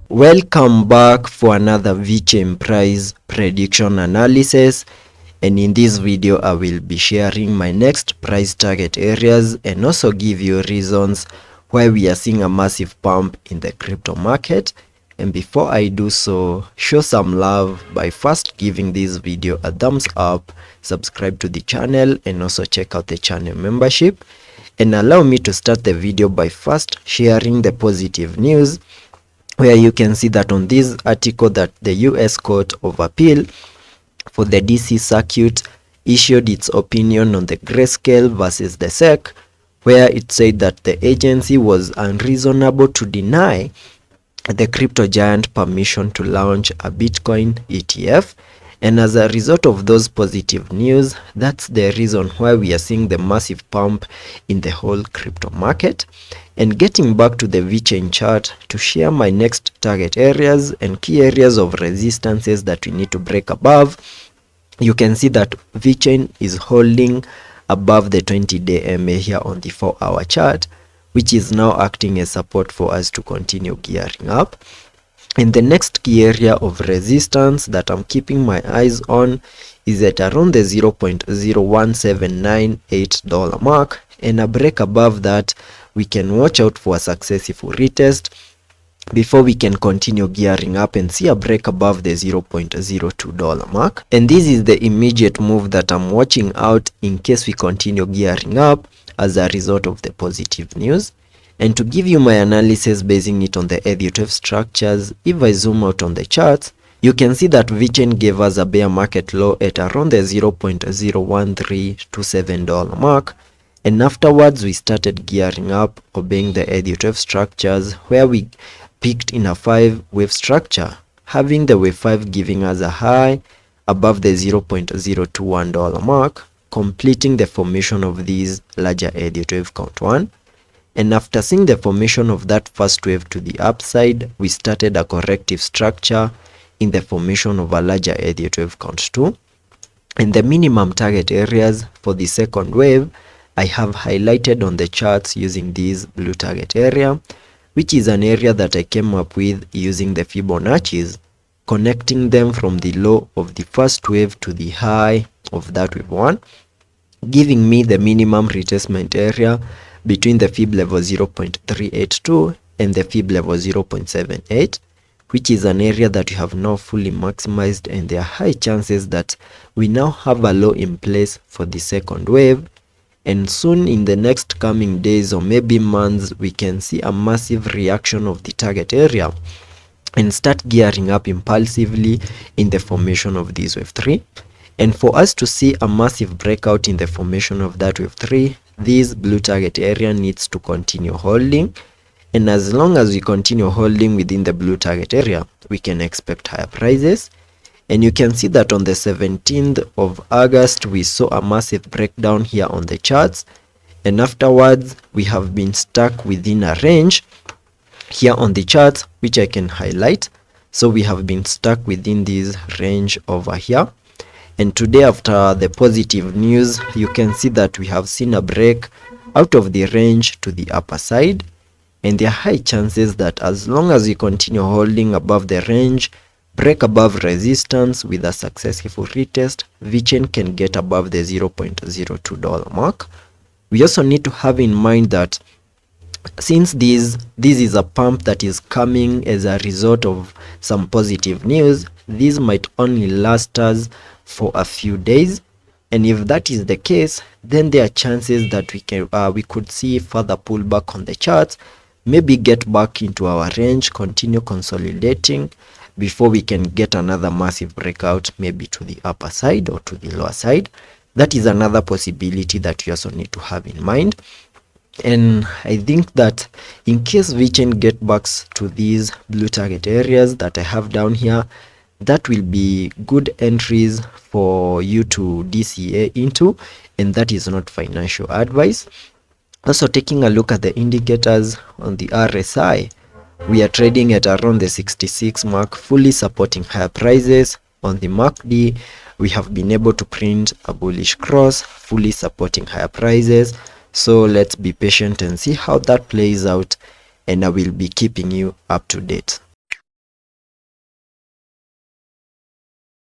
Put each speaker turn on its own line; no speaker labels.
Welcome back for another Vechain price prediction analysis, and in this video I will be sharing my next price target areas and also give you reasons why we are seeing a massive pump in the crypto market. And before I do so, show some love by first giving this video a thumbs up, subscribe to the channel, and also check out the channel membership. And allow me to start the video by first sharing the positive news, where you can see that on this article that the US Court of Appeal for the DC Circuit issued its opinion on the Grayscale versus the SEC, where it said that the agency was unreasonable to deny the crypto giant permission to launch a Bitcoin ETF. And as a result of those positive news, that's the reason why we are seeing the massive pump in the whole crypto market. And getting back to the Vechain chart to share my next target areas and key areas of resistances that we need to break above, you can see that Vechain is holding above the 20-day MA here on the 4-hour chart, which is now acting as support for us to continue gearing up. And the next key area of resistance that I'm keeping my eyes on is at around the $0.01798 mark, and a break above that we can watch out for a successful retest before we can continue gearing up and see a break above the $0.02 mark. And this is the immediate move that I'm watching out in case we continue gearing up as a result of the positive news. And to give you my analysis basing it on the Elliot structures, if I zoom out on the charts, you can see that Vechain gave us a bear market low at around the $0.01327 mark, and afterwards we started gearing up obeying the Elliot structures, where we peaked in a 5-wave structure, having the wave 5 giving us a high above the $0.021 mark, completing the formation of these larger Elliot wave count 1. And after seeing the formation of that first wave to the upside, we started a corrective structure in the formation of a larger Elliot wave count 2. And the minimum target areas for the second wave I have highlighted on the charts using this blue target area, which is an area that I came up with using the Fibonacci's, connecting them from the low of the first wave to the high of that wave 1, giving me the minimum retracement area between the fib level 0.382 and the fib level 0.78, which is an area that we have now fully maximized, and there are high chances that we now have a low in place for the second wave. And soon in the next coming days or maybe months, we can see a massive reaction of the target area and start gearing up impulsively in the formation of this wave 3. And for us to see a massive breakout in the formation of that wave 3, this blue target area needs to continue holding. And as long as we continue holding within the blue target area, we can expect higher prices. And you can see that on the 17th of August, we saw a massive breakdown here on the charts. And afterwards, we have been stuck within a range here on the charts, which I can highlight. So we have been stuck within this range over here. And today, after the positive news, you can see that we have seen a break out of the range to the upper side. And there are high chances that as long as we continue holding above the range, break above resistance with a successful retest, Vechain can get above the $0.02 mark. We also need to have in mind that since this is a pump that is coming as a result of some positive news, this might only last us for a few days. And if that is the case, then there are chances that we could see further pullback on the charts, maybe get back into our range, continue consolidating before we can get another massive breakout, maybe to the upper side or to the lower side. That is another possibility that you also need to have in mind. And I think that in case Vechain get back to these blue target areas that I have down here, that will be good entries for you to DCA into, and that is not financial advice. Also, taking a look at the indicators on the RSI, we are trading at around the 66 mark, fully supporting higher prices. On the MACD, we have been able to print a bullish cross, fully supporting higher prices. So let's be patient and see how that plays out, and I will be keeping you up to date.